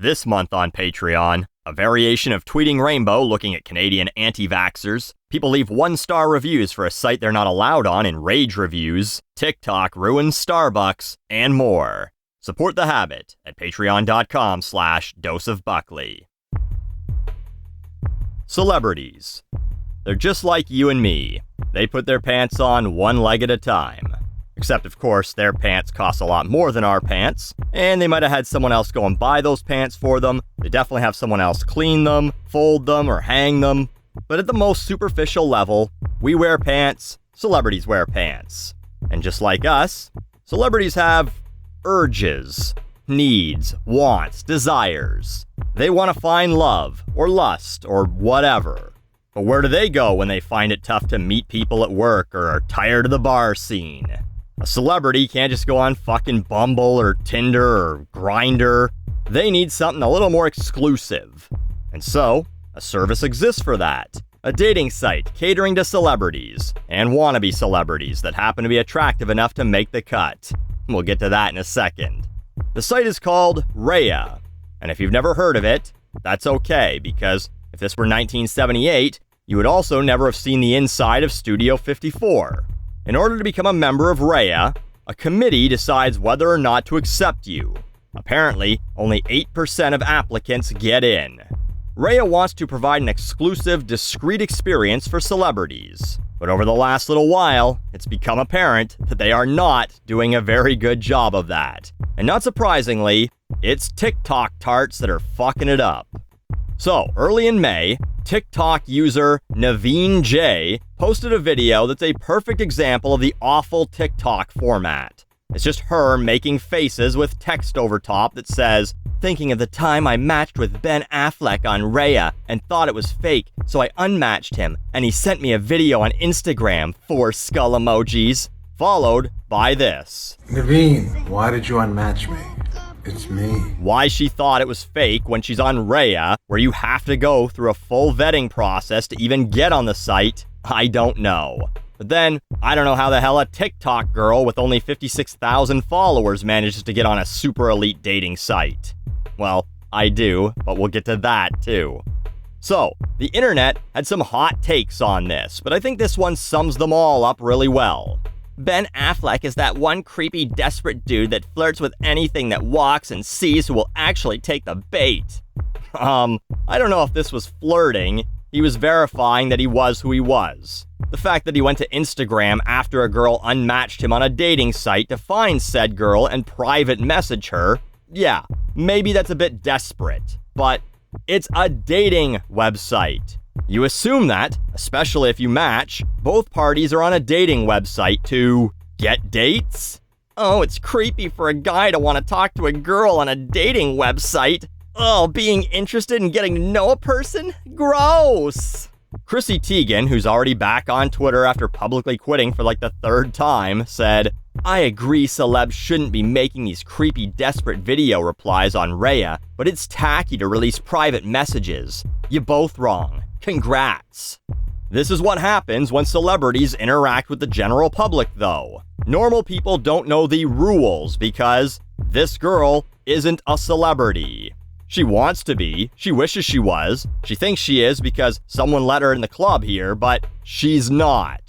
This month on Patreon, a variation of Tweeting Rainbow looking at Canadian anti-vaxxers, people leave 1-star reviews for a site they're not allowed on in Rage Reviews, TikTok ruins Starbucks, and more. Support the habit at patreon.com/doseofbuckley. Celebrities. They're just like you and me. They put their pants on one leg at a time. Except, of course, their pants cost a lot more than our pants, and they might have had someone else go and buy those pants for them. They definitely have someone else clean them, fold them, or hang them. But at the most superficial level, we wear pants, celebrities wear pants. And just like us, celebrities have urges, needs, wants, desires. They want to find love, or lust, or whatever. But where do they go when they find it tough to meet people at work or are tired of the bar scene? A celebrity can't just go on fucking Bumble or Tinder or Grindr. They need something a little more exclusive. And so, a service exists for that. A dating site catering to celebrities and wannabe celebrities that happen to be attractive enough to make the cut. We'll get to that in a second. The site is called Raya. And if you've never heard of it, that's okay, because if this were 1978, you would also never have seen the inside of Studio 54. In order to become a member of Raya, a committee decides whether or not to accept you. Apparently, only 8% of applicants get in. Raya wants to provide an exclusive, discreet experience for celebrities. But over the last little while, it's become apparent that they are not doing a very good job of that. And not surprisingly, it's TikTok tarts that are fucking it up. So, early in May, TikTok user naveenjay posted a video that's a perfect example of the awful TikTok format. It's just her making faces with text over top that says, "Thinking of the time I matched with Ben Affleck on Raya and thought it was fake, so I unmatched him, and he sent me a video on Instagram, 4 skull emojis," followed by this. Naveen, why did you unmatch me? It's me. Why she thought it was fake when she's on Raya, where you have to go through a full vetting process to even get on the site, I don't know. But then, I don't know how the hell a TikTok girl with only 56,000 followers manages to get on a super elite dating site. Well, I do, but we'll get to that too. So, the internet had some hot takes on this, but I think this one sums them all up really well. Ben Affleck is that one creepy, desperate dude that flirts with anything that walks and sees who will actually take the bait. I don't know if this was flirting. He was verifying that he was who he was. The fact that he went to Instagram after a girl unmatched him on a dating site to find said girl and private message her, yeah, maybe that's a bit desperate. But it's a dating website. You assume that, especially if you match, both parties are on a dating website to get dates? Oh, it's creepy for a guy to want to talk to a girl on a dating website. Oh, being interested in getting to know a person? Gross! Chrissy Teigen, who's already back on Twitter after publicly quitting for like the 3rd time, said, "I agree celebs shouldn't be making these creepy, desperate video replies on Raya, but it's tacky to release private messages. You're both wrong. Congrats." This is what happens when celebrities interact with the general public, though. Normal people don't know the rules because this girl isn't a celebrity. She wants to be, she wishes she was, she thinks she is because someone let her in the club here, but she's not.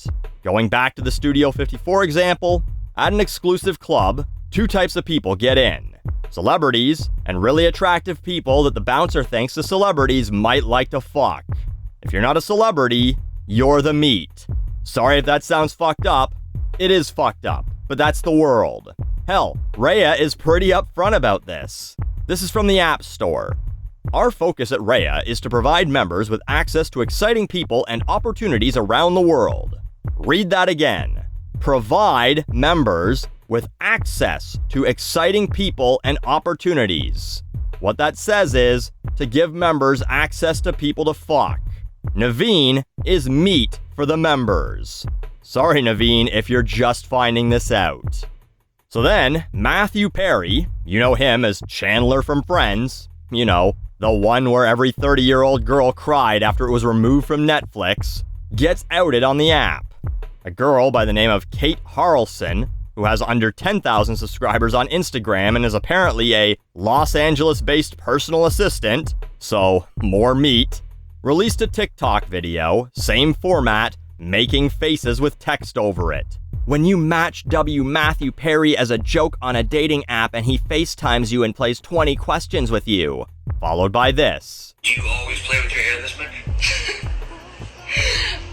Going back to the Studio 54 example, at an exclusive club, 2 types of people get in. Celebrities and really attractive people that the bouncer thinks the celebrities might like to fuck. If you're not a celebrity, you're the meat. Sorry if that sounds fucked up. It is fucked up, but that's the world. Hell, Raya is pretty upfront about this. This is from the App Store. Our focus at Raya is to provide members with access to exciting people and opportunities around the world. Read that again. Provide members with access to exciting people and opportunities. What that says is to give members access to people to fuck. Naveen is meat for the members. Sorry, Naveen, if you're just finding this out. So then, Matthew Perry, you know him as Chandler from Friends, you know, the one where every 30-year-old girl cried after it was removed from Netflix, gets outed on the app. A girl by the name of Kate Harrelson who has under 10,000 subscribers on Instagram and is apparently a Los Angeles-based personal assistant, so more meat, released a TikTok video, same format, making faces with text over it. When you match Matthew Perry as a joke on a dating app and he FaceTimes you and plays 20 questions with you. Followed by this. Do you always play with your hair this much?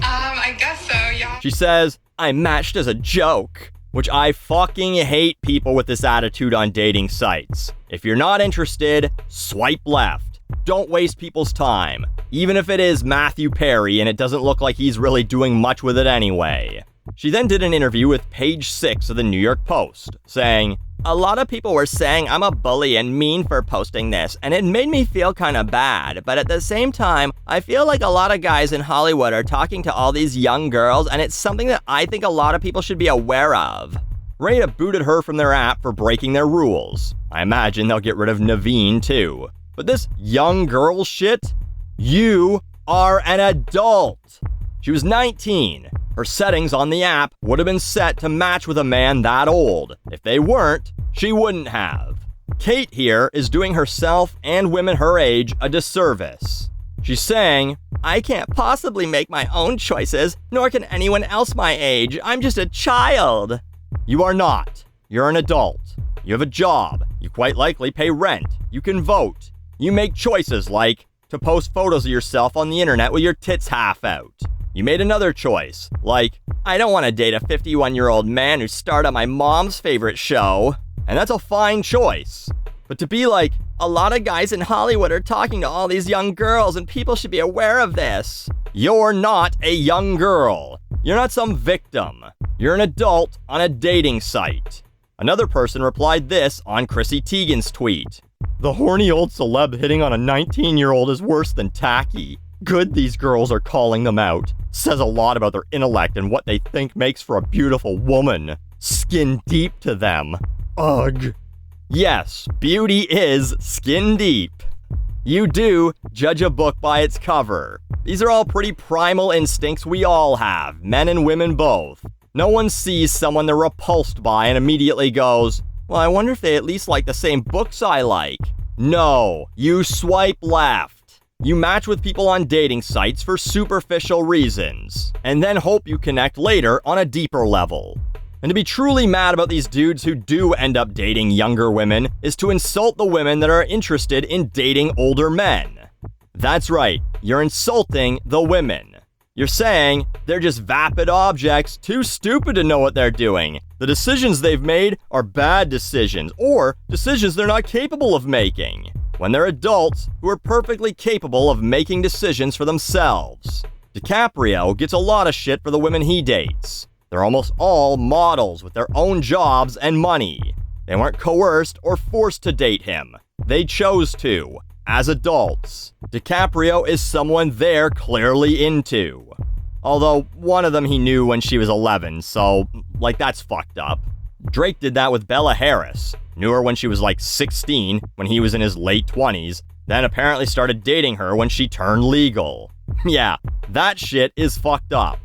I guess so, yeah. She says, I matched as a joke, which I fucking hate people with this attitude on dating sites. If you're not interested, swipe left. Don't waste people's time, even if it is Matthew Perry and it doesn't look like he's really doing much with it anyway. She then did an interview with page 6 of the New York Post, saying, a lot of people were saying I'm a bully and mean for posting this, and it made me feel kind of bad, but at the same time, I feel like a lot of guys in Hollywood are talking to all these young girls, and it's something that I think a lot of people should be aware of. Rhea booted her from their app for breaking their rules. I imagine they'll get rid of Naveen too. But this young girl shit? You are an adult! She was 19. Her settings on the app would have been set to match with a man that old. If they weren't, she wouldn't have. Kate here is doing herself and women her age a disservice. She's saying, I can't possibly make my own choices, nor can anyone else my age. I'm just a child. You are not. You're an adult. You have a job. You quite likely pay rent. You can vote. You make choices like to post photos of yourself on the internet with your tits half out. You made another choice, like, I don't want to date a 51-year-old man who starred on my mom's favorite show. And that's a fine choice. But to be like, a lot of guys in Hollywood are talking to all these young girls and people should be aware of this. You're not a young girl. You're not some victim. You're an adult on a dating site. Another person replied this on Chrissy Teigen's tweet. The horny old celeb hitting on a 19-year-old is worse than tacky. Good these girls are calling them out. Says a lot about their intellect and what they think makes for a beautiful woman. Skin deep to them. Ugh. Yes, beauty is skin deep. You do judge a book by its cover. These are all pretty primal instincts we all have, men and women both. No one sees someone they're repulsed by and immediately goes, well, I wonder if they at least like the same books I like. No, you swipe left. You match with people on dating sites for superficial reasons, and then hope you connect later on a deeper level. And to be truly mad about these dudes who do end up dating younger women is to insult the women that are interested in dating older men. That's right, you're insulting the women. You're saying they're just vapid objects, too stupid to know what they're doing. The decisions they've made are bad decisions, or decisions they're not capable of making. When they're adults who are perfectly capable of making decisions for themselves. DiCaprio gets a lot of shit for the women he dates. They're almost all models with their own jobs and money. They weren't coerced or forced to date him. They chose to, as adults. DiCaprio is someone they're clearly into. Although, one of them he knew when she was 11, so, like, that's fucked up. Drake did that with Bella Harris. Knew her when she was like 16, when he was in his late 20s, then apparently started dating her when she turned legal. Yeah, that shit is fucked up.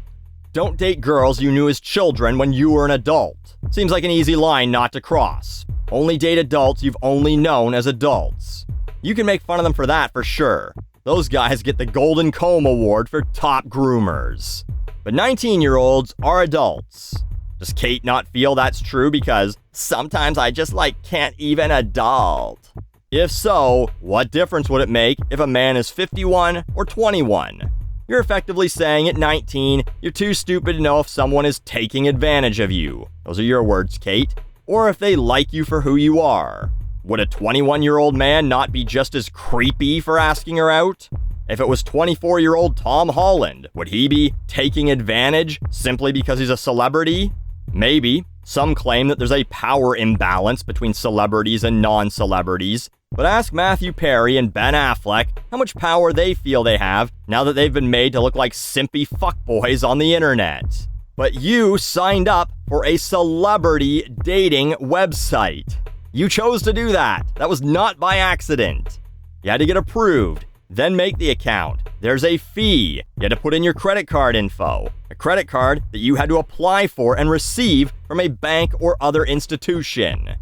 Don't date girls you knew as children when you were an adult. Seems like an easy line not to cross. Only date adults you've only known as adults. You can make fun of them for that for sure. Those guys get the Golden Comb Award for top groomers. But 19-year-olds are adults. Does Kate not feel that's true because sometimes I just can't even adult? If so, what difference would it make if a man is 51 or 21? You're effectively saying at 19, you're too stupid to know if someone is taking advantage of you. Those are your words, Kate. Or if they like you for who you are. Would a 21-year-old man not be just as creepy for asking her out? If it was 24-year-old Tom Holland, would he be taking advantage simply because he's a celebrity? Maybe. Some claim that there's a power imbalance between celebrities and non-celebrities. But ask Matthew Perry and Ben Affleck how much power they feel they have now that they've been made to look like simpy fuckboys on the internet. But you signed up for a celebrity dating website. You chose to do that. That was not by accident. You had to get approved, then make the account. There's a fee. You had to put in your credit card info. a credit card that you had to apply for and receive from a bank or other institution.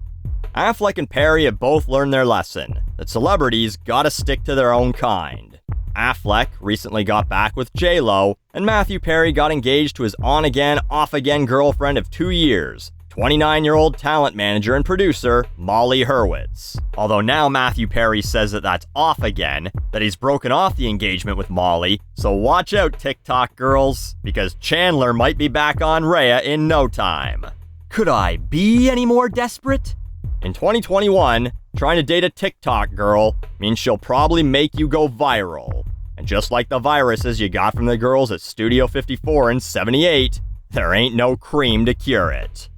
Affleck and Perry have both learned their lesson, that celebrities gotta stick to their own kind. Affleck recently got back with J-Lo, and Matthew Perry got engaged to his on-again, off-again girlfriend of 2 years, 29-year-old talent manager and producer Molly Hurwitz. Although now Matthew Perry says that that's off again, that he's broken off the engagement with Molly, so watch out TikTok girls, because Chandler might be back on Rhea in no time. Could I be any more desperate? In 2021, trying to date a TikTok girl means she'll probably make you go viral. And just like the viruses you got from the girls at Studio 54 and 78, there ain't no cream to cure it.